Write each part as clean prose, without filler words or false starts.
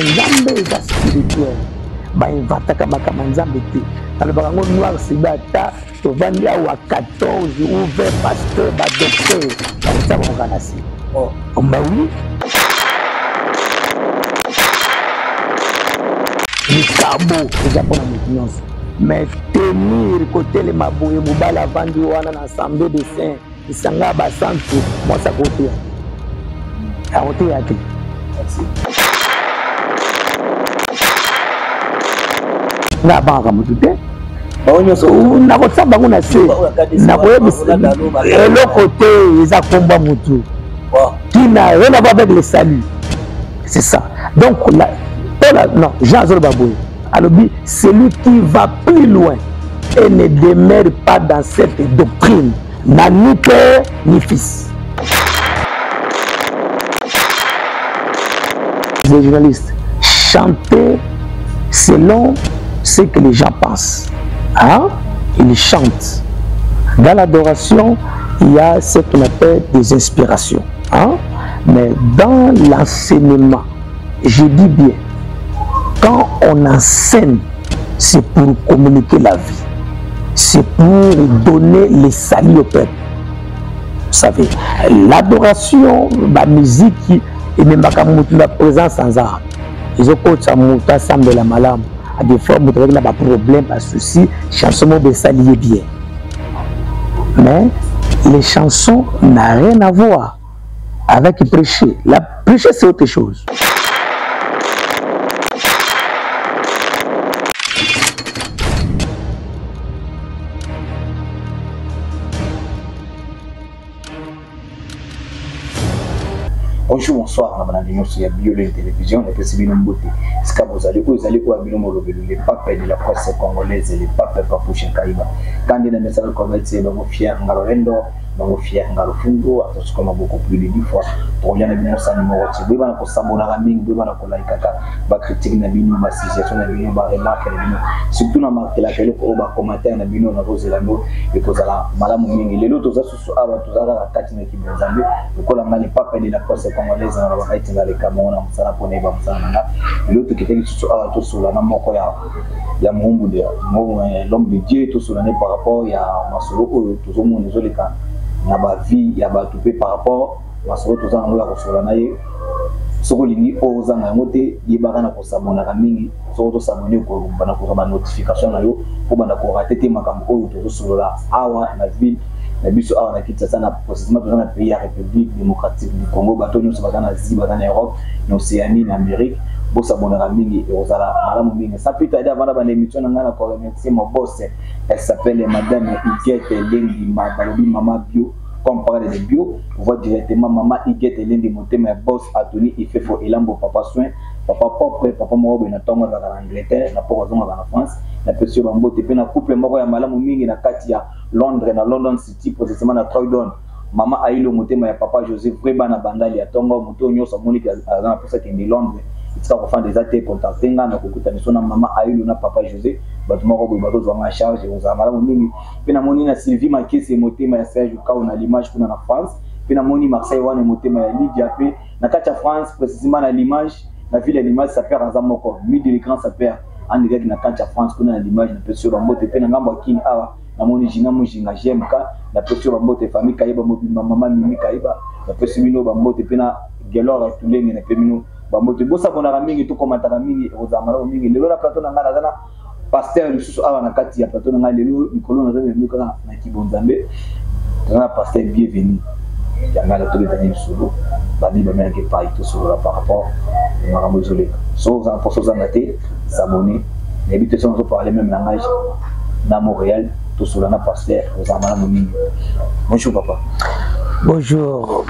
nzambe eza spirituel bainventaka makambo nzambe te alobaka yango noir sibata tovandi awa 14 ou 20 pasteur badocteur bakotia bamoka na se bawi likabo eza mpona motu nyonso mais tenir kotelema boye mobali avandi wana na assemblée de saint esanga basantu mwasi akoteya te akoteya te nga abangaka motu te nakotia bango na se nakoyebisa eloko te eza komba motu tina rien à voir avec le salut c'est ça donc non Jean azoloba boye alobi celui qui va plus loin et ne demeure pas dans cette doctrine n'a ni père ni fils. Les journalistes chanter selon ce que les gens pensent. Hein? Ils chantent. Dans l'adoration, il y a ce qu'on appelle des inspirations. Hein? Mais dans l'enseignement, je dis bien, quand on enseigne, c'est pour communiquer la vie. C'est pour donner les saluts au peuple. Vous savez, l'adoration, la musique, et même la présence sans art. Ils ont coaché ensemble de la malame. À des fois, vous avez des problèmes, des soucis, chansons de s'allier bien. Mais les chansons n'ont rien à voir avec prêcher. La prêcher, c'est autre chose. Bonjour, bonsoir, on a sur Biolé Télévision, les possibilités de beauté. Ce que vous allez les papes de la presse congolaise et les papes Papouche Kaïba. Quand il y a des messages comme ça, vous fier Ngarendo, vous fier Ngarofundo, attention comme beaucoup plus de 10 fois. Pour y aller dans sa numéro, si vous avez un sabona raming, vous avez un like, va critiquer la bino, ma situation, la bino, ma remarque, la bino. Surtout dans ma télé, vous avez commentaire, la bino, la rose et la no, et que vous avez madame Ming, les autres, vous avez la carte qui vous avez, vous avez les papes de la presse congolaise, on va être dans les Cameroun, on s'en a pour les Bamsana. L'autre qui était sur la Namoko, il y a l'homme de Dieu, tout sur l'année par rapport, il y a Masolo, tout le monde, les cas. Il y a ma vie, il y a ma toupée par rapport à ce que nous avons sur la naïe. Ce que nous avons fait, il y a des s'abonner à Mingi, surtout s'abonner pour la notification pour rater ma campagne sur la Awa, la ville, la bus Awa, la Kitsa, la processus dans le pays, la République démocratique du Congo, bateau nous sommes en Asie, en Europe, en Océanie, en Amérique. Pour s'abonner à Mingi et aux Madame Mingi. Ça peut aider avant d'avoir l'émission, on a encore remercié mon boss. Elle s'appelle Madame Iguette Lengi, Maman Bio. Comme on parle de bio, on voit directement Maman Iguette Lengi, mon thème boss à Tony, il fait faux Elambo, papa soin, papa propre, papa moro, il a tombé dans l'Angleterre, la porte dans la France, la personne en beauté, puis la couple moro à Madame Mingi, na Katia, Londres, na London City, précisément à Croydon. Maman Aïlo, mon thème, papa Joseph, vraiment à Bandali, à Tonga, mon tonio, sa monique, à pour ça qu'il est Londres. Ça va faire des actes contactés na kokutana sona mama Aïlo na papa José batumako boy bato zwa charge aux amala mingi pena moni na Sylvie Makese motema ya Serge Kao na l'image kuna na France pena moni Marseille wana motema ya Lydia pe na kacha France précisément na l'image la ville à l'image ça perd azamoko midi l'écran ça perd en direct na kacha France kuna na l'image na pesio bambote pena ngambo king awa na moni jinga mujinga jemka na pesio bambote famille kaiba mobima mama mimi kaiba na pesio mino bambote pena gelora tulenge na pemino bamoto bosa bona mingi to komataka mingi ozamara mingi lelo la plateau na ngana zana pasteur lisusu awa na kati ya plateau na ngana lelo mikolo na zeme mika na kibonzambe na pasteur bienvenue ya ngana to betani solo babi ba mena ke pai to solo par rapport à makambo isolé so za pour so zanate s'abonner et bité so parler même langage na Montréal to solo na pasteur ozamara mingi. Bonjour papa. Bonjour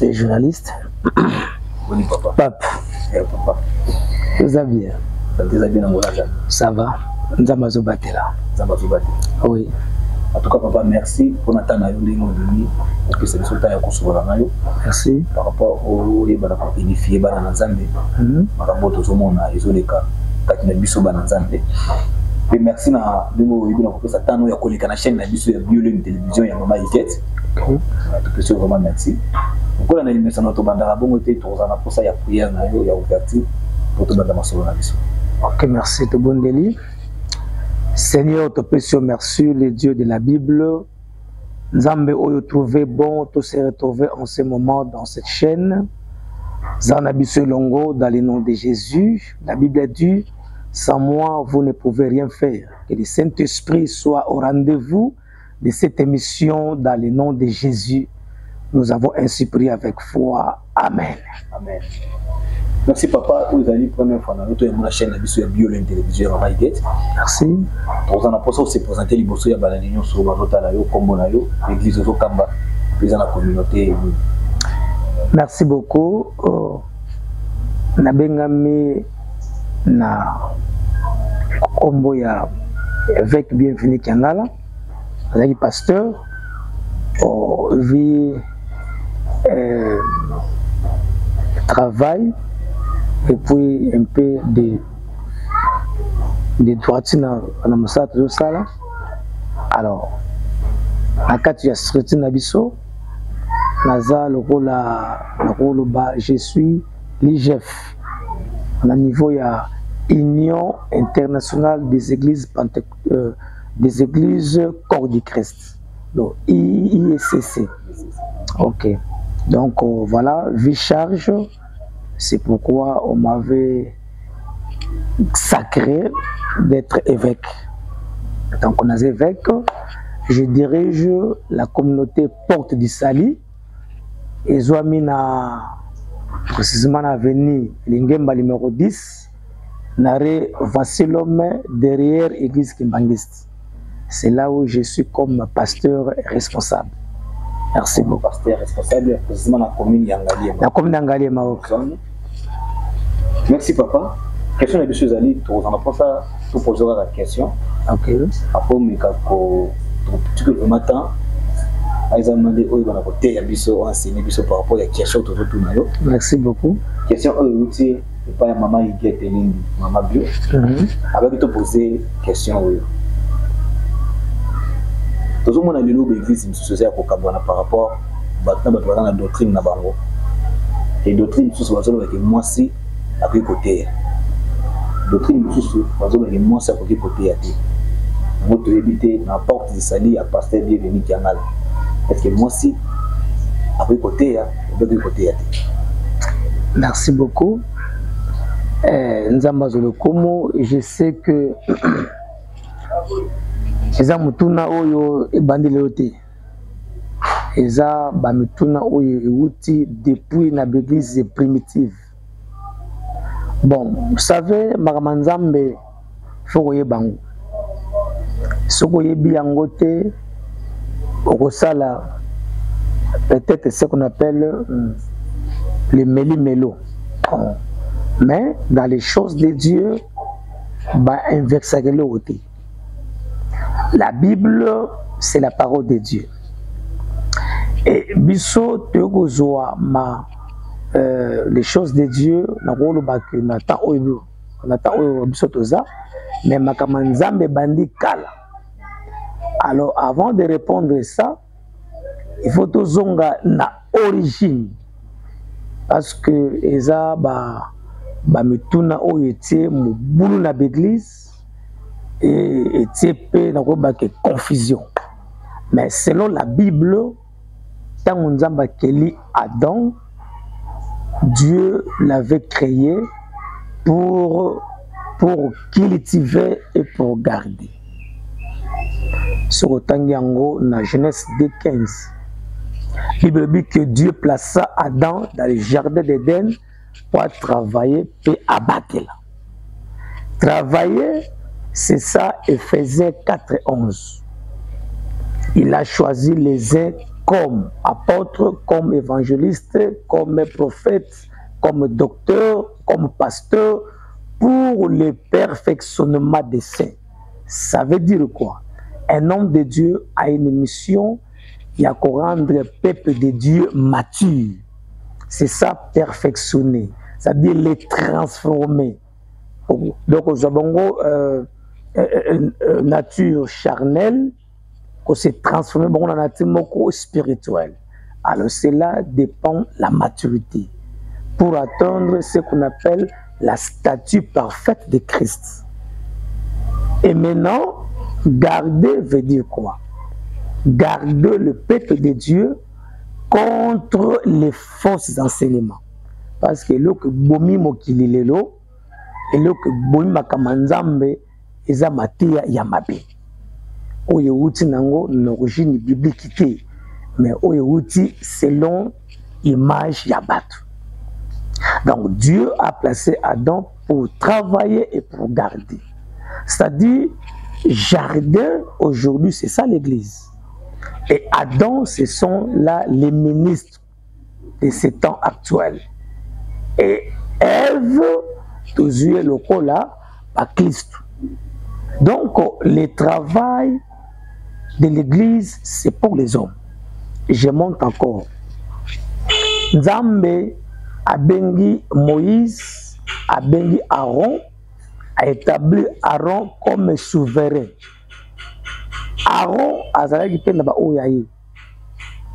les journalistes. Bonjour papa. Pape. Papa. Tout va bien. Ça va. Nous avons battu là. Oui. En tout cas, papa, merci pour notre temps pour que ce résultat soit merci. Par rapport au édifié dans Zambie. Par rapport au monde, ils ont les cas. Quand il y a des Zambie. Et merci na ndimo ibina ko pesa tano ya koleka na chaîne na biso ya Biolé Télévision ya Mama Iguette. OK. Tout vraiment merci. Pourquoi on a émission notre banda bongo té tozana pour ça ya prière na yo ya ouverture. pour te battre masolo na biso. Ok, merci, de bon délit. Seigneur, te précieux merci, le Dieu de la Bible. Nzambe oyo trouvé bon, tout se retrouver en ce moment dans cette chaîne. Zanabiso Longo, dans le nom de Jésus. La Bible dit, sans moi, vous ne pouvez rien faire. Que le Saint-Esprit soit au rendez-vous de cette émission dans le nom de Jésus. Nous avons ainsi prié avec foi. Amen. Amen. Merci papa. Vous allez première fois dans notre chaîne de Biolin Télévision à Maïgate. Merci. Nous avons posé se présenter les bossos à Balanignon sur Bazotalayo, Kombonayo, l'église de Kamba, dans la communauté. Merci beaucoup. Nabengami na kombo ya évêque bienvenu Kiangala, avec pasteur, vie travail et puis un peu de droiture dans le sala de sala. Alors, à quatre ya street nabiso. Naza je suis l'IGF. Au niveau ya Union internationale des églises des églises Corps du Christ. Donc IECC. Ok. Donc voilà, vie charge. C'est pourquoi on m'avait sacré d'être évêque. Donc on a évêque. Je dirige la communauté Porte du Sali. Et Zouamina, précisément à venir, Lingemba numéro 10, Nare Vassilome derrière l'église Kimbangiste. C'est là où je suis comme pasteur responsable. Merci beaucoup. Pasteur responsable, précisément la commune Yangali. La commune Yangali Maok. Merci papa. Question de M. Zali, tu en as pas ça, tu poseras la question. Ok. Après, tu peux le matin. Merci beaucoup. Question pas maman Iguette maman bio. Avec te poser question. Tout le monde a l'église par rapport à la doctrine na bango. Et doctrine sous avec moi si à côté. Doctrine sous avec moi si à côté. Votre éviter n'importe sali à pasteur bienvenu Kiangala. Est-ce que moi aussi, après côté, merci beaucoup. Nzamba Zolokomo, je sais que Eza Mutuna Oyo et Bandilote. Eza Bamituna Oyo et Outi depuis l'église primitive. Bon, vous savez, Maramanzambe, Fogoye Bango. Sogoye Biangote. Au Sala, peut-être ce qu'on appelle le méli-mélo. Mais dans les choses de Dieu, la Bible, c'est la parole de Dieu. Et biso tegozoa les choses de Dieu, mais makamanzambe bandi kala. Alors, avant de répondre à ça, il faut tout zonga na origine. Parce que eza mituna oyete mubulu na l'église et etie na ko ba confusion. Mais selon la Bible, tant nzamba keli Adam, Dieu l'avait créé pour cultiver et pour garder. Sur Tangiango, dans Genèse 2:15, la Bible dit que Dieu plaça Adam dans le jardin d'Éden pour travailler et abattre. Travailler, c'est ça, Éphésiens 4:11. Il a choisi les uns comme apôtres, comme évangélistes, comme prophètes, comme docteurs, comme pasteurs, pour le perfectionnement des saints. Ça veut dire quoi? Un homme de Dieu a une mission, il y a qu'à rendre le peuple de Dieu mature. C'est ça, perfectionner. C'est-à-dire les transformer. Donc, nous avons une nature charnelle qui s'est transformée en une nature spirituelle. Alors, cela dépend de la maturité. Pour atteindre ce qu'on appelle la statue parfaite de Christ. Et maintenant, garder veut dire quoi? Garder le peuple de Dieu contre les fausses enseignements. Parce que le que bomi mokili lelo et le que bomi makamanzambe eza matia ya mabe. Oyo uti nango n'origine biblique te, mais oyo uti selon image ya batu. Donc Dieu a placé Adam pour travailler et pour garder. C'est-à-dire, jardin aujourd'hui, c'est ça l'église. Et Adam, ce sont là les ministres de ces temps actuels. Et Ève, toujours le cas là, à Christ. Donc, le travail de l'église, c'est pour les hommes. Je monte encore. Nzambe a bengi Moïse, a bengi Aaron, a établi Aaron comme souverain. Aaron a dit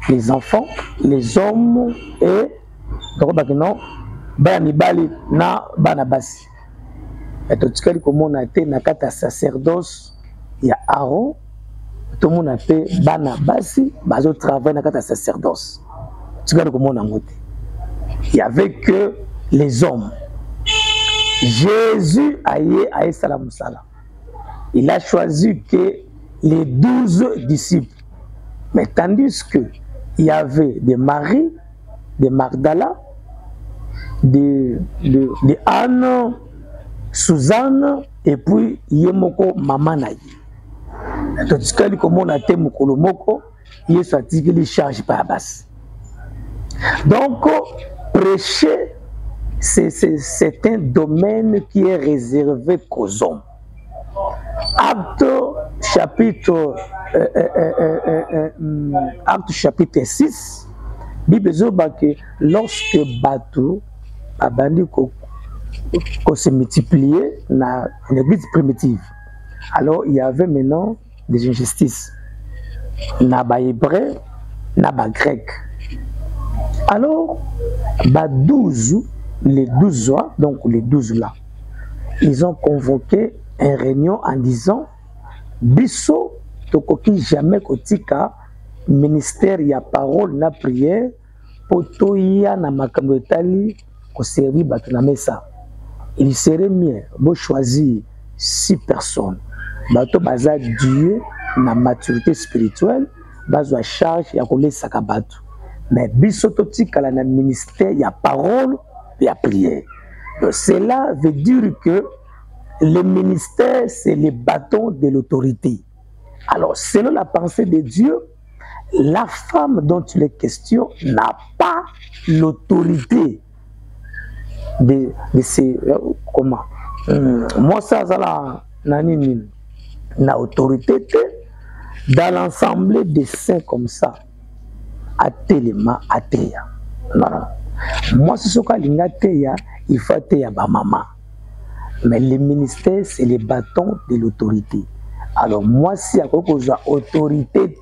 les enfants, les hommes et na banabasi. Et tout ce qu'on a été na kata sacerdoce, il y a Aaron, tout le monde a été banabasi, bazo travail na kata sacerdoce. Tu sais comment on a monté. Il n'y avait que les hommes. Jésus a salam salam. Il a choisi que les 12 disciples. Mais tandis que il y avait des Marie, des Magdala, de Anne, Suzanne, et puis Yemoko Mamanaï. Tandis que comme on a été Mokolomoko, il est sorti qu'il charge par basse. Donc, prêcher, c'est un domaine qui est réservé qu'aux hommes. Acte chapitre 6, Bible dit que lorsque Bateau a banni qu'on se multipliait dans l'église primitive, alors il y avait maintenant des injustices. N'a pas hébreu, n'a pas grec. Alors, les 12 ans, donc les 12 là, ils ont convoqué une réunion en disant Bisso, tokoki jamais kotika ministère ya parole na prière pour toya na makambetali ko servir batu na mesa. Il serait mieux de choisir 6 personnes. Bato baza Dieu na maturité spirituelle, bazo charge ya kolesa ka batu. Mais biso totika la na ministère ya parole et prière. Donc cela veut dire que le ministère, c'est le bâton de l'autorité. Alors, selon la pensée de Dieu, la femme dont il est question n'a pas l'autorité de ces... comment moi, ça, n'a autorité dans l'ensemble des saints comme ça. Atelema, ateya. Non, non. Moi, c'est ce que il faut ateya ba maman. Mais le ministère, c'est le bâton de l'autorité. Alors, moi, si à quoi que j'ai autorité,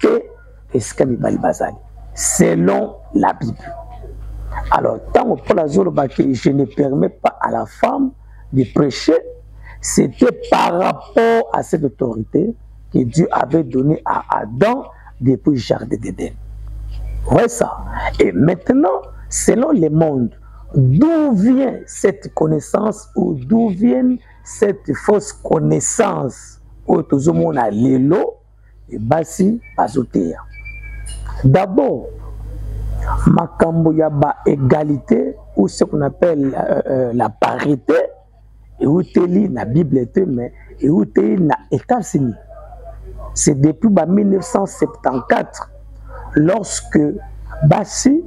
selon la Bible. Alors, tant que je ne permets pas à la femme de prêcher, c'était par rapport à cette autorité que Dieu avait donnée à Adam depuis le jardin d'Éden. Ouais, ça. Et maintenant, selon le monde, d'où vient cette connaissance ou d'où vient cette fausse connaissance où tout le monde a l'élo et basi bazotea. D'abord, makambo ya ba égalité ou ce qu'on appelle la parité et où teli na Bible mais et où teli na États-Unis. C'est depuis 1974 lorsque basi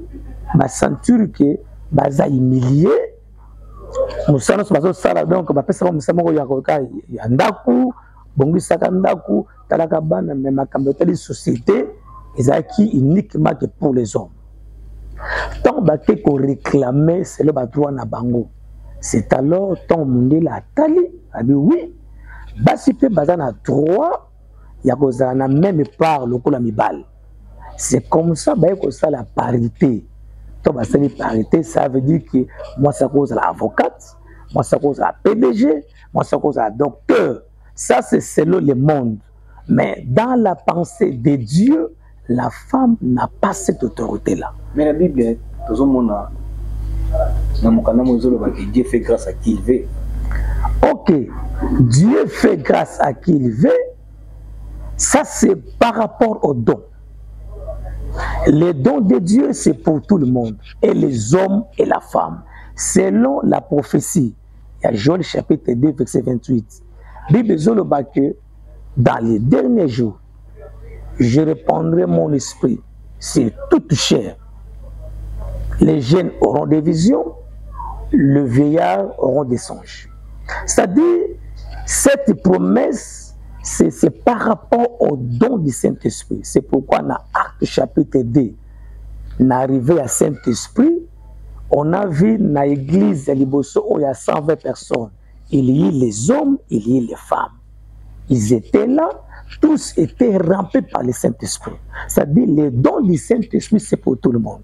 ba sentir que baza humilié musana bazo sala donc ba pesa musama ko ya ndaku bongisaka ndaku talaka bana mais makambo tali société ezaki uniquement que pour les hommes. Tant baté ko réclamer c'est le droit na bango. C'est alors tant mondela tali a dit oui basi pe baza na droit ya kozala na même part lokola mibal. C'est comme ça ba ko ça la parité. La parité, ça veut dire que moi, ça cause l'avocate, moi ça cause à PDG, moi ça cause à docteur. Ça c'est selon le monde. Mais dans la pensée de Dieu, la femme n'a pas cette autorité-là. Mais la Bible, tout le monde Dieu fait grâce à qui il veut. Ok, Dieu fait grâce à qui il veut. Ça c'est par rapport aux dons. Les dons de Dieu, c'est pour tout le monde, et les hommes et la femme. Selon la prophétie, il y a Joël chapitre 2, verset 28. Bible dit que dans les derniers jours, je répandrai mon esprit sur toute chair. Les jeunes auront des visions, les vieillards auront des songes. C'est-à-dire, cette promesse, c'est par rapport au don du Saint-Esprit. C'est pourquoi dans Acte chapitre 2, arrivé à Saint-Esprit, on a vu dans l'église de Liboso où il y a 120 personnes. Il y a les hommes, il y a les femmes. Ils étaient là, tous étaient remplis par le Saint-Esprit. C'est-à-dire, les dons du Saint-Esprit, c'est pour tout le monde.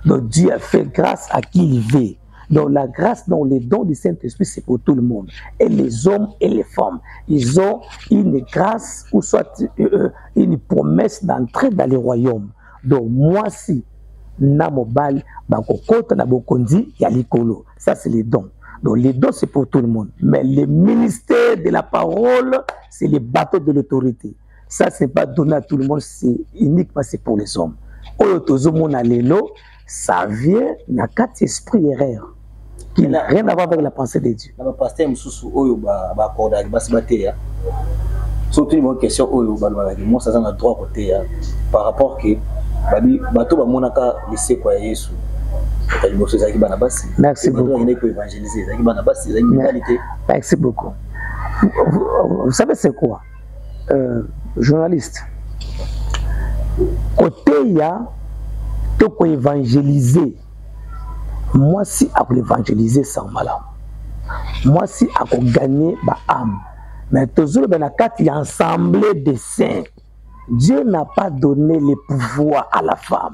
Donc Dieu a fait grâce à qui il veut. Donc la grâce, dans les dons du Saint-Esprit, c'est pour tout le monde. Et les hommes et les femmes, ils ont une grâce ou soit une promesse d'entrer dans le royaume. Donc moi, si namobal, bakokota na bokondi ya likolo. Ça c'est les dons. Donc les dons c'est pour tout le monde. Mais le ministère de la parole, c'est les bateaux de l'autorité. Ça c'est pas donné à tout le monde, c'est uniquement c'est pour les hommes. Oyotozomona lelo, ça vient na quatre esprits erreurs qui n'a rien à voir avec la pensée de Dieu. Le pasteur Moussou Oyo ba accorda ba sibaté. Surtout une question Oyo ba moi ça a droit côté par rapport que bato ba monaka lycée kwa Yesu. Merci beaucoup. Merci beaucoup. Vous savez c'est quoi? Journaliste. Côté il y a tout pour évangéliser. Moi si à évangéliser sans malheur. Moi si à gagner ma âme. Mais toujours dans la carte il y a ensemble des saints. Dieu n'a pas donné le pouvoir à la femme.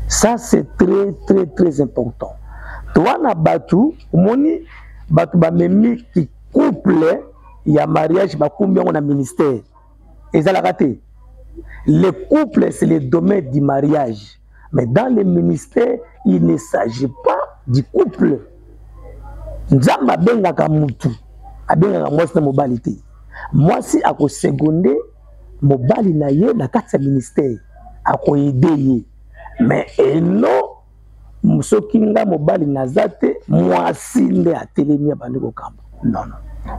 Ça c'est très important. Toi na batu moni batu ba memi qui couple il y a mariage ba combien on a ministère. Et ça l'a raté. Le couple c'est le domaine du mariage. Mais dans le ministère, il ne s'agit pas du couple. Nzamba benga ka mutu. Abenga mwasi na mobilité. Mwasi ako seconde mobali na ye na kati ya ministère ako aider ye. Mais eno musoki nga mobali na zate mwasi nde atelemi bandeko kamba. Non.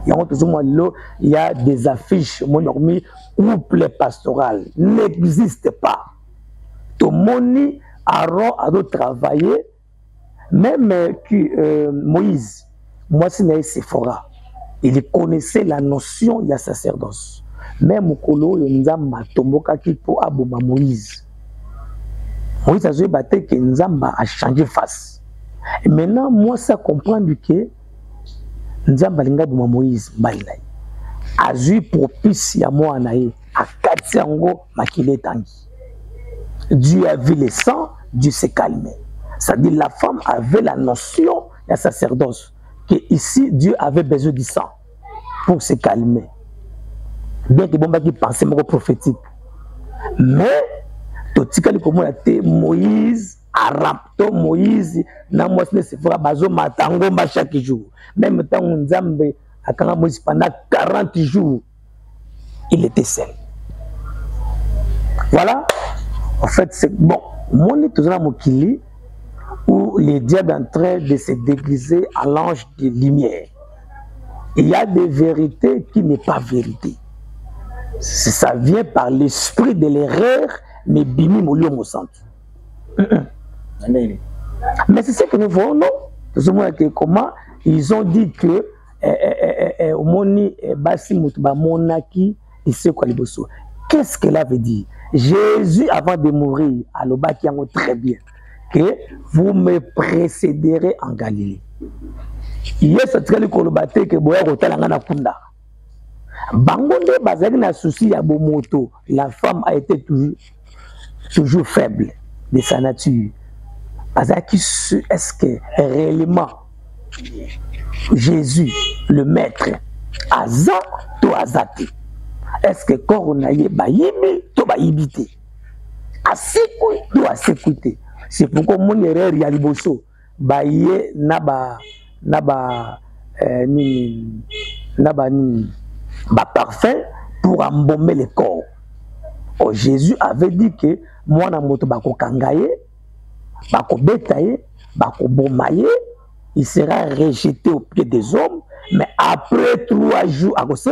Il y a des affiches, mon couple pastoral n'existe pas. Tout le monde a travaillé, même que Moïse, moi c'est Sephora, il connaissait la notion de sacerdoce. Même Mokolo, il y a un qui pour aboma Moïse. Moïse a dit que Nzamba a changé face. Et maintenant, moi ça comprend que Nzamba linga buma Moïse mbailai azui propice ya mwana ye akati yango makile tangi. Dieu a vu le sang, Dieu s'est calmé. Ça dit la femme avait la notion de sacerdoce que ici Dieu avait besoin du sang pour se calmer. Bien que bon qui pensait mon prophétique. Mais tout ce qu'il comme Moïse Arapto Moïse na moi se fera bazo matango chaque jour. Même temps Nzambe akanga Moïse pendant 40 jours, il était seul. Voilà. En fait, c'est bon. Mon est toujours dans Mokili où les diables sont en train de se déguiser à l'ange de lumière. Il y a des vérités qui n'est pas vérité. Ça vient par l'esprit de l'erreur, mais bimi molio mo santo. Mais c'est ce que nous voyons, non? Comment ils ont dit que qu'est-ce que cela veut dire? Jésus, avant de mourir, à l'Obaki, très bien, que vous me précéderez en Galilée. Hier, c'est très bien que vous avez kunda. Bangonde, bazali na souci ya bomoto. La femme a été toujours faible de sa nature. est-ce que réellement Jésus, le maître, aza to azate? Est-ce que corona ye bayibi to bayibite? Asekou to asekouté? C'est pourquoi mon erreur ya liboso baye naba parfum pour embaumer le corps. Oh, Jésus avait dit que moi na moto bako kangaye, bako betaye, bako bomaye, il sera rejeté au pied des hommes, mais après 3 jours à cause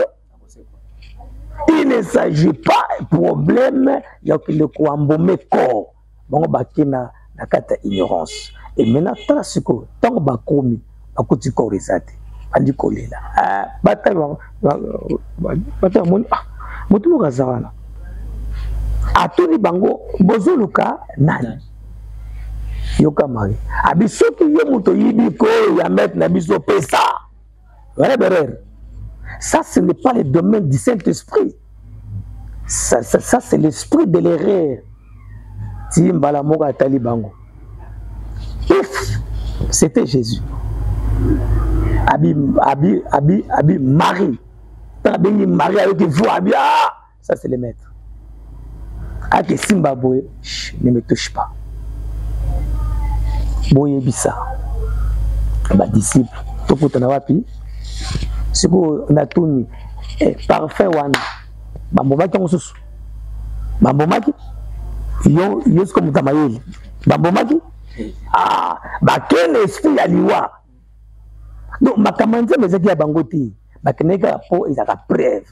il ne s'agit pas de problème, il y a que le embaumer corps. Bon baki na kata ignorance. Et maintenant tant ce que tant bakomi bakuti corps ezate andi kolela bataille moni motu mokazawana atuni bango bozoluka nani yoka mari abisoki ye moto yibi ko ya mettre na biso pesa voilà berere. Ça ce n'est pas le domaine du Saint-Esprit, ça c'est l'esprit de l'erreur. Timbala moka tali bango. If c'était Jésus, Abi Marie, Marie avec vous, Abi, ça c'est le maître. Avec Zimbabwe, ne me touche pas. Boye bisa, ma disciple, tout pour ton awapi, c'est pour Natuni, parfait wana, bambomaki en sous, bambomaki, yo comme Tamayeli, bambomaki. Quel esprit à l'iwa. Donc, ma commande, mais il y a bangoti. Ma kenega po, il y a preuve.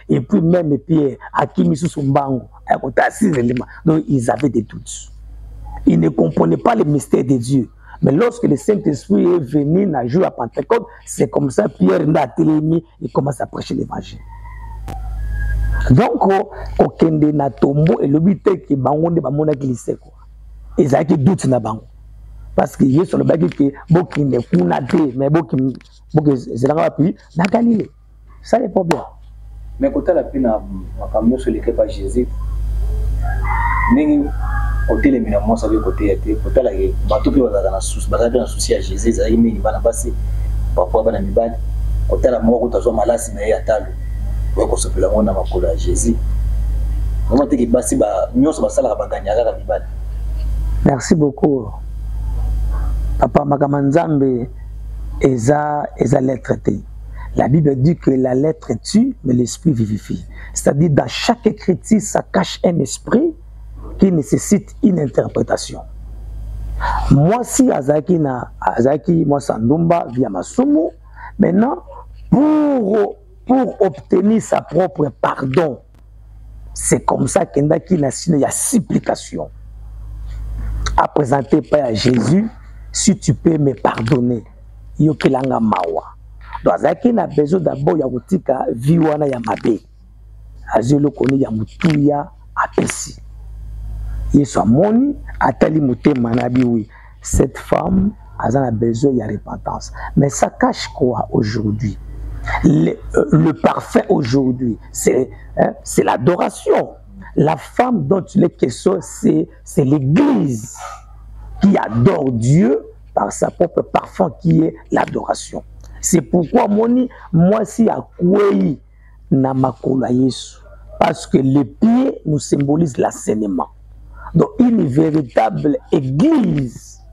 Et puis, même Pierre, à qui mis sous bango, à côté de 6 éléments. Donc, ils avaient des doutes. Ils ne comprenaient pas le mystère de Dieu. Mais lorsque le Saint-Esprit est venu, n'a joué à Pentecôte, c'est comme ça, Pierre n'a télémis, il commence à prêcher l'évangile. Donc, quand on a tombeau et le but est que bango ne va pas glisser. Ils avaient des doutes na bango. Parce que Yesu le bagi que boki ne kuna te mais boki zelanga pi na Galilée. Ça le problème. Mais quand la pina makamyo sur l'équipe à Jésus. Ningi hôtel mina mo sabe côté était côté la bato pe bazana na souci à Jésus za imi bana basi papa bana mibali côté la mo ko tazo malasi na ya talo. Wa ko sopela mona makolo à Jésus. Comment te ki basi ba nyoso basala ba ganyaka ka mibali. Merci beaucoup. Papa Magamanzambe eza lettre T. La Bible dit que la lettre tue, mais l'esprit vivifie. C'est-à-dire dans chaque écriture, ça cache un esprit qui nécessite une interprétation. Moi, si Azaki, moi Sandumba via Masumu, maintenant, pour obtenir sa propre pardon, c'est comme ça qu'il y a supplication à présenter par Jésus. Si tu peux me pardonner, yokelanga mawa. Donc Azaki n'a besoin d'abord ya kutika viwana ya mabe. Azelo koni ya mutuya apesi. Yesu amoni atali mutema na bi oui. Cette femme a besoin de repentance. Mais ça cache quoi aujourd'hui? Le parfait aujourd'hui, c'est l'adoration. La femme dont il est question, c'est l'Église qui adore Dieu par sa propre parfum qui est l'adoration. C'est pourquoi moi si à quoi na makolo Yesu, parce que les pieds nous symbolisent l'enseignement. Donc une véritable église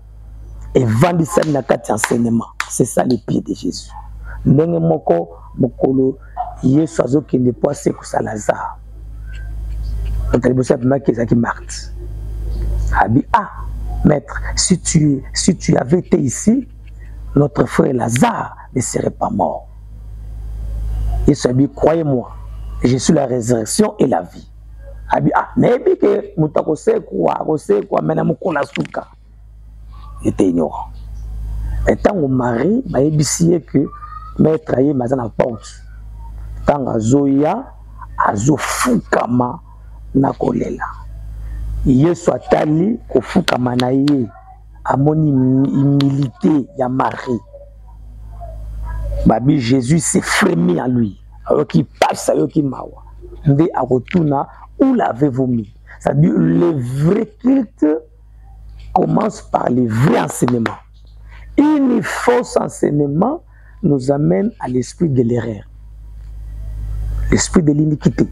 est vendue na kati enseignement. C'est ça les pieds de Jésus. Ndenge moko mokolo Yesu azoki ne pas se kusa Lazare. Donc il bossa pas qui Marthe. Abi maître, si tu avais été ici, notre frère Lazare ne serait pas mort. Yesu a dit, croyez-moi, je suis la résurrection et la vie. Abi mais que mutakose quoi, maintenant mukona suka. Il était ignorant. Et tant au mari, bah ébissé que maître aye mazana porte. Tant azoya azofukama na kolela. Yesu atali kofukama na ye amoni humilité ya Marie. Babi Jésus s'est frémi en lui. Alors qu'il passe alors qu'il mawa. Ndé a retourna où l'avez-vous mis? C'est-à-dire le vrai culte commence par le vrai enseignement. Une fausse enseignement nous amène à l'esprit de l'erreur, l'esprit de l'iniquité.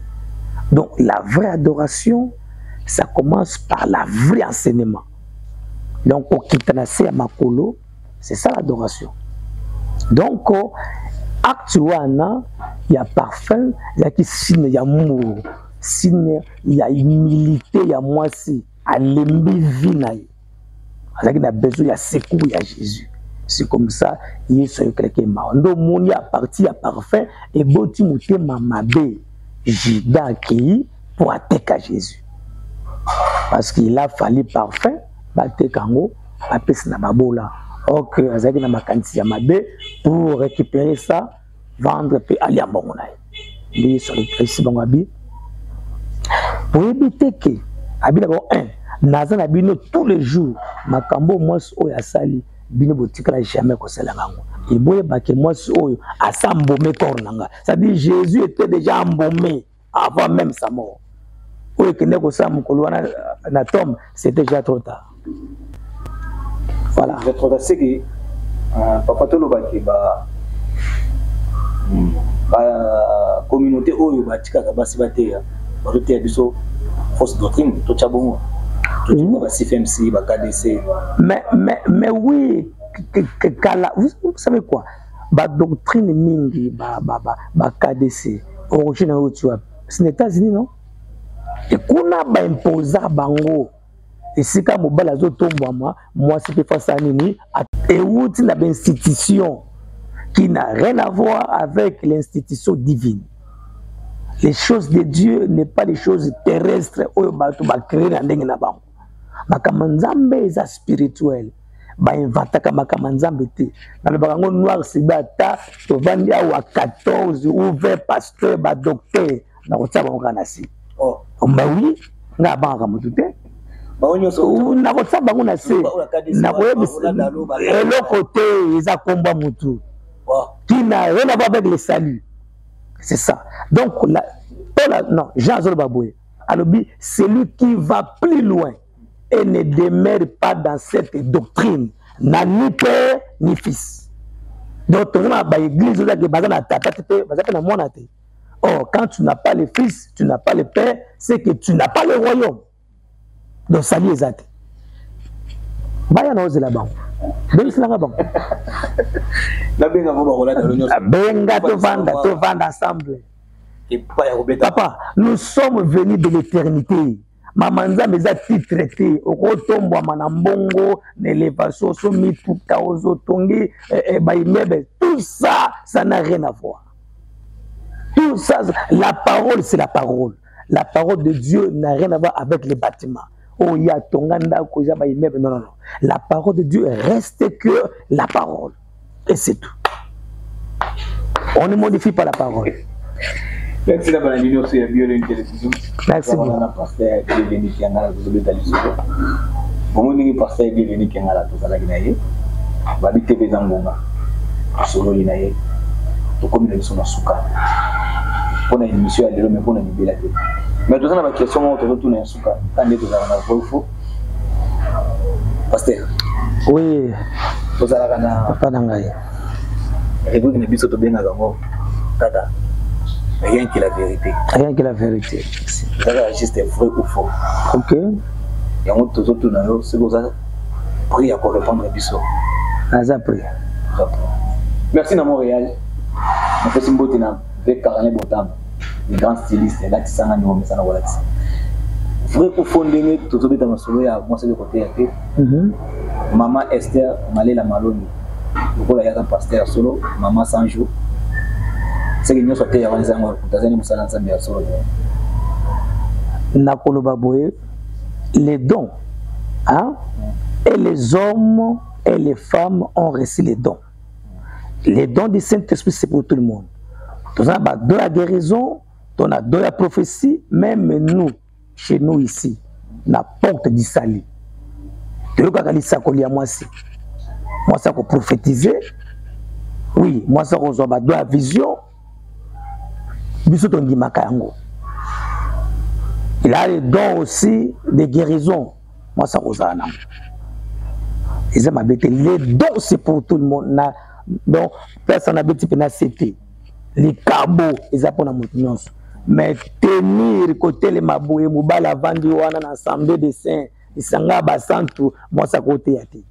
Donc la vraie adoration, ça commence par la vraie enseignement. Donc au Kitanase à Makolo, c'est ça l'adoration. Donc actuellement, il y a parfum, il y a qui signe, il y a amour, signe, il y a humilité, il y a moi aussi, à l'aimer vinaï. Il y a besoin, il y a secours, il y a Jésus. C'est comme ça, il y a quelqu'un mort. Donc, mon y a parti à parfum et boti mouté mamabé, Jida accueilli pour attaquer à Jésus. Parce qu'il a fallu parfum, battre kango, appeler na babola. Ok, azaki na makanti ya mabe pour récupérer ça, vendre puis aller à bongonaï. Il sur les précis bongabi. Pour éviter que, abi d'abord un, naza na bino tous les jours, makambo moi o ya sali. Bino botikala jamais ko sala ngango et boye baké moi oyo asambomé kornanga, ça dit Jésus était déjà embaumé avant même sa mort. Oyo kende ko sa mukolo na tombe, c'était déjà trop tard. Voilà, c'est trop tard. C'est que papa tolo baké ba communauté oyo batika ka basi bateya bateya biso fausse doctrine to chabongo. Mais oui, vous savez quoi? La doctrine mingi, KDC, origine c'est les États-Unis, non? Et qu'on a imposé à Bango, et si quand mobile azo tombe moi c'est face à Nini, et où il y a une institution qui n'a rien à voir avec l'institution divine. Les choses de Dieu n'est pas les choses terrestres où on va créer dans les banques. Makamanzambe est spirituel. Ba inventa ka makamanzambe te. Na le barango noir sibata to vandia wa 14 ouvert pasteur ba docteur na ko tsaba ngana si. Oh, mais oui, na ba nga mutu te. Ba onyo so na ko tsaba ngona se. Na ko yebisa le côté ils combat mutu. Qui n'a rien à voir avec le salut. C'est ça. Donc non, Jean Zolbaboué. Alors celui qui va plus loin et ne demeure pas dans cette doctrine, n'a ni père ni fils. Donc, l'église, or, quand tu n'as pas le fils, tu n'as pas le père, c'est que tu n'as pas le royaume. Donc, ça y est, ça. Baya na ose la banque. Benga te vendre ensemble. Papa, nous sommes venus de l'éternité. Mamanza meza titrete okotombo manambongo l'élévation somi puta ozotongi baimebe, tout ça n'a rien à voir. Tout ça, la parole c'est la parole. La parole de Dieu n'a rien à voir avec les bâtiments. Oh ya tonganda koja baimebe, non. La parole de Dieu reste que la parole et c'est tout. On ne modifie pas la parole. Merci d'avoir la vidéo sur la télévision. Merci beaucoup. Pasteur Bienvenu qui a bon pasteur Bienvenu qui a tout ça là ginaye. Babi TV zangonga. Solo inaye. To comme une son suka. Pour une émission à l'heure mais pour une belle tête. Mais tout ça na question on te retourner suka. Quand est tout ça na faux. Pasteur. Oui. Tout ça là na papa nangai. Et vous ne biso to benga zango. Tata. Rien que la vérité. Rien que la vérité. C'est juste vrai ou faux. Ok. Et on te retourne c'est pour ça. Prie à quoi répondre à Bissot. Merci à Montréal. Je fais une beauté avec Carnet Botam, les grands stylistes, et là qui s'en ont mis ça dans la vrai ou faux, tout le monde a moi c'est le côté. Maman Esther, Maléla Maloni. Pourquoi il y a un pasteur solo, Maman Sanjo. C'est que nous sommes les dons, hein? Et les hommes et les femmes ont reçu les dons. Les dons du Saint-Esprit, c'est pour tout le monde. On a de la guérison, on a de la prophétie, même nous, chez nous ici, la porte du salut. Moi, ça pour prophétiser. Oui, moi, ça pour de la vision. Il a les dons aussi de guérison. Moi, ça vous a. Ils ont habité. Les dons, c'est pour tout le monde. Donc, personne n'a habité pour CT. Les cabots, ils ont pour la montagne. Mais tenir côté les mabou et moubala vandi wana na assemblée de saints, ils sont là bas tout, moi ça côté yati.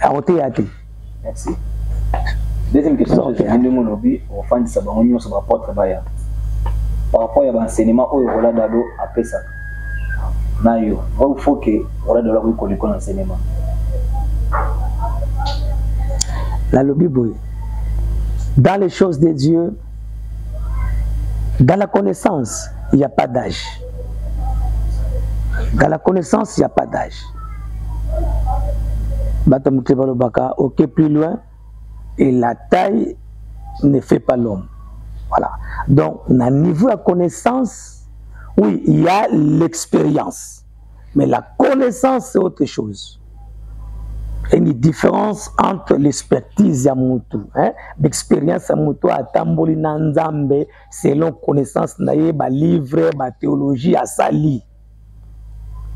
À côté yati. Merci. Deuxième question, c'est un demande obi, on fait des sabons, ça va pas travailler. Par rapport à l'enseignement, où il y a d'ado après ça. Nayo, il faut que on a de la rue qu'on école enseignement. La lobby boy. Dans les choses de Dieu, dans la connaissance, il n'y a pas d'âge. Dans la connaissance, il n'y a pas d'âge. Ok, plus loin, et la taille ne fait pas l'homme. Voilà. Donc, à niveau de connaissance, oui, il y a l'expérience. Mais la connaissance, c'est autre chose. Il y a une différence entre l'expertise et l'expérience à Tamboli Nanzambe, selon connaissance, livre, théologie, à Sali.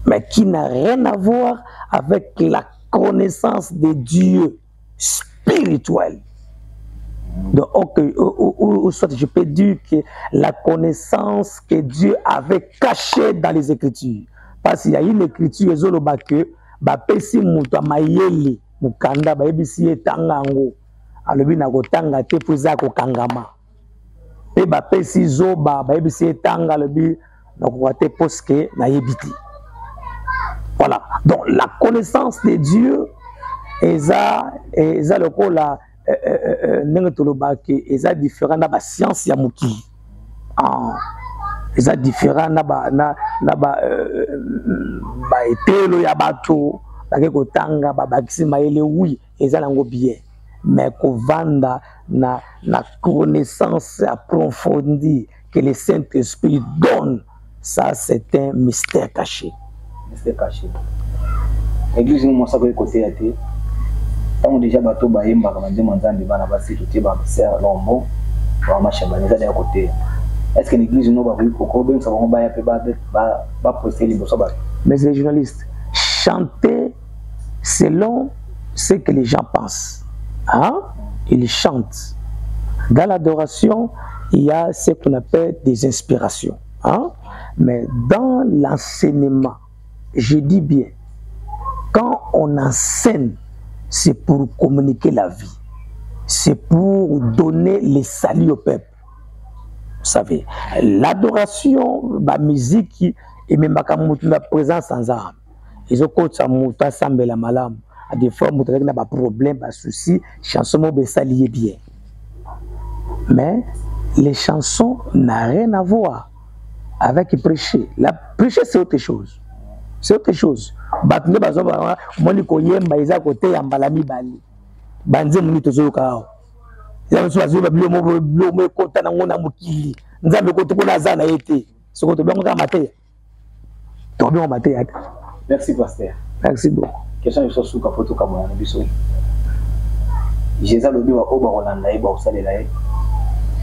Mais qui n'a rien à voir avec la connaissance de Dieu spirituel. Donc, ou soit je peux dire que la connaissance que Dieu avait cachée dans les Écritures. Parce qu'il y a une écriture, que bapesi mutu amayele mukanda bayebisi etanga ngo alobi na kotanga te puza ko kangama pe bapesi zoba bayebisi etanga alobi na kote poske na yebiti. Voilà. Donc la connaissance de Dieu eza le ko la ndenge tolobaki eza différent na ba science ya mukili. Eza différent na ba etelo ya bato bake kotanga babakisi mayele oui eza nango bien mais kovanda na connaissance approfondie que le Saint-Esprit donne, ça c'est un mystère caché. Mystère caché. Église nous ça côté athée. Tant déjà bato bayemba comme dit manzambi bana basi tout ba ser lombo ba machamba les à côté. Est-ce que l'église nous va bien ça va poster les bosses. Mais les journalistes chanter selon ce que les gens pensent. Hein? Ils chantent. Dans l'adoration, il y a ce qu'on appelle des inspirations. Hein? Mais dans l'enseignement, je dis bien, quand on enseigne, c'est pour communiquer la vie. C'est pour donner les saluts au peuple. Vous savez, l'adoration, la musique, et même la présence sans âme. Ils ont coach à mouta sambe la malam. À des fois, mouta n'a pas problème, pas souci, chanson mot ça lié bien. Mais les chansons n'ont rien à voir avec prêcher. La prêcher c'est autre chose. C'est autre chose. Batne bazoma moni ko yemba iza côté ya mbalami bali. Banze muni tozo kao. Ya mso azuba bilo mo kota na ngona mukili. Nzambe ko tukuna zana yete. Soko to byango ka mate. To byango mate yata. Merci pasteur. Merci beaucoup. Question sur suka photo ka mwana biso. Jésus lobi wa oba rolanda ba osalela ye.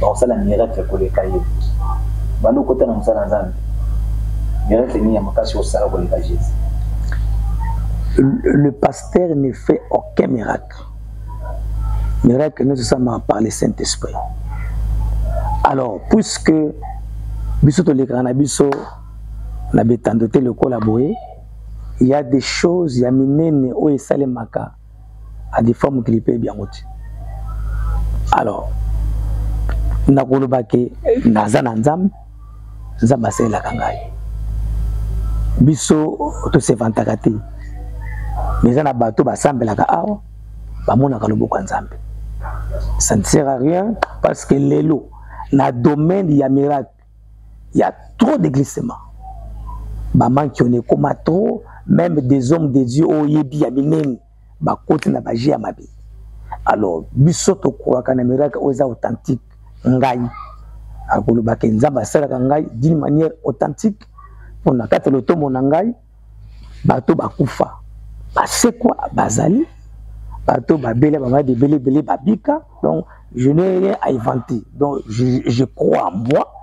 Ba osala miracle ko le kaye. Bano kota na msala nzambe. Miracle ni ya makasi osala ko le ka Jésus. Le pasteur ne fait aucun miracle. Miracle, nous sommes par le Saint-Esprit. Alors, puisque Bissoto le Granabiso n'a pas tenté de collaborer, il y a des choses, il y a minene ou salemaka à des formes qui peuvent bien route. Alors, na kolobake nazana nzam nzamba c'est la kangai. Biso to se vantakati. Mais on a bateau basambelaka awa bamona kaloboko nzambe. Ça ne sert à rien parce que l'élo, dans le domaine il y a miracle, il y a trop de glissements. Maman qui est comme trop, même des hommes de Dieu, oh yebi yaminen, ba côté na baji amabi. Alors, bisoto kwa kana miracle oza authentique ngai. Akolo ba kenzamba sala ngai d'une manière authentique pour na kate le tomo ngai bato bakufa. C'est quoi bazali? Bato babele bama de bele babika. Donc je n'ai rien à inventer. Donc je crois en moi.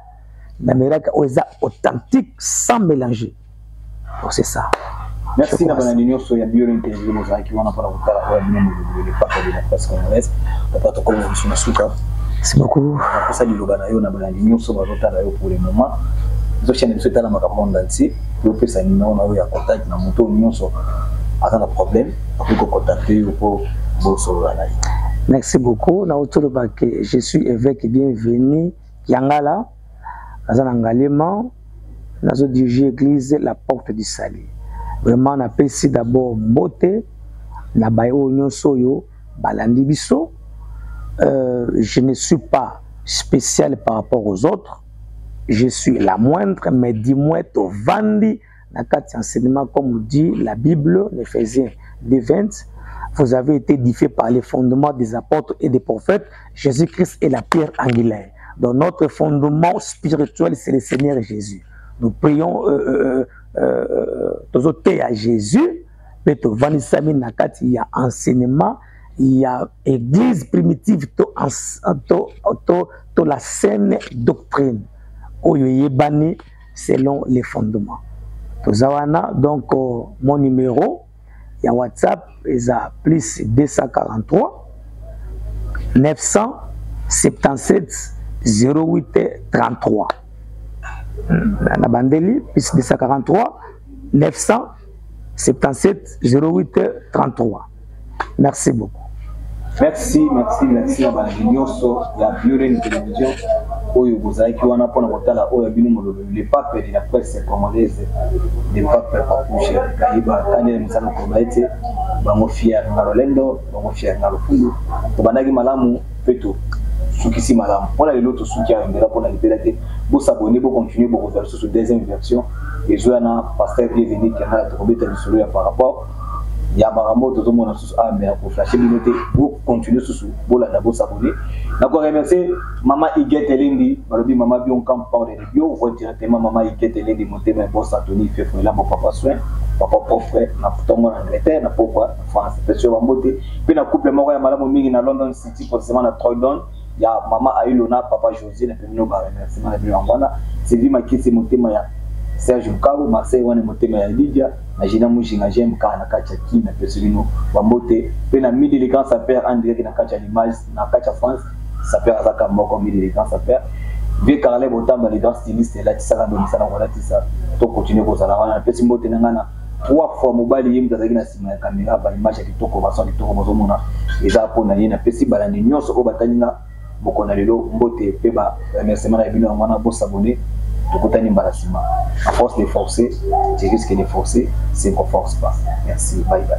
La miracle est authentique sans mélanger. Donc c'est ça. Merci na bana nyonso ya bio interview mozaki wana para kutala kwa bino le papa de la presse congolaise papa to comme sur la souka. Merci beaucoup. Ça liloba na yo na bana nyonso bazotala yo pour le moment. Zo chaîne de tala makamonda nti yo pesa ni na yo ya contact na moto nyonso ata na problème après ko contacter yo pour boso la. Merci beaucoup. Na autour que je suis évêque bienvenu Yangala. Azana ngalema nazo diriger église la porte du salut. Vraiment na pesi d'abord mbote na bayo nyonso yo balandi biso. Je ne suis pas spécial par rapport aux autres. Je suis la moindre, mais dis-moi to vandi na kati enseignement comme dit la Bible, Éphésiens 2:20. Vous avez été édifiés par les fondements des apôtres et des prophètes. Jésus-Christ est la pierre angulaire. Donc notre fondement spirituel, c'est le Seigneur Jésus. Nous prions à Jésus. Il y a enseignement, il y a église primitive, la saine doctrine. Selon les fondements. Donc mon numéro, il y a WhatsApp, il y a plus 243 977 08 33. La bandeli, plus 243 977 08 33. Merci beaucoup. Merci. Bananyonso la Biolin Télévision. Oyo bozaki wana pona kotala oyo bino le pape de la presse congolaise, le pape Papouche Kayiba kanele musana ko baite bango fier ngalolendo bango fier ngalofundu to banaki malamu peto sukisi malamu pona le loto sukia ndela pona libela te bo s'abonner bo continuer bo faire sur deuxième version et joana pasteur bienvenu qui a to kobeta bisolo ya par rapport ya marambo to mona susu mais ko flasher binoté bo continuer susu bo la bo s'abonner. Na ko remercier maman Iguette Elendi balobi maman bion camp par de bio voit directement maman Iguette Elendi monter mais boss Anthony fait là mon papa soin papa pauvre na putongo en Angleterre na pauvre France monsieur Bambote puis na couple moko ya malamu mingi na London City forcément na Croydon ya maman Ailona papa José na pemino ba remerciement na bio ngwana c'est vie makisi motema ya Serge Mkabu Marseille wana motema ya Lydia na jina mushinga j'aime kana kacha ki na pesulino Bambote puis na midi les grands sapeurs en direct na kacha l'image na kacha France sapeur azaka moko midi les grands sapeurs vieux Carlet Botamba les grands stylistes là tisaka ndo misana wala tisa to continuer ko sala wana pesi mbote nangana 3 fois mobile yim tazaki na sima ya caméra ba image ya kitoko ba son kitoko bozomona eza pona yena pesi balandi nyonso ko bataninga boko na lelo mbote pe ba remerciement na bino ngwana bo s'abonner to kotani mbarasima à force de forcer tu risques de forcer c'est qu'on force pas. Merci, bye bye.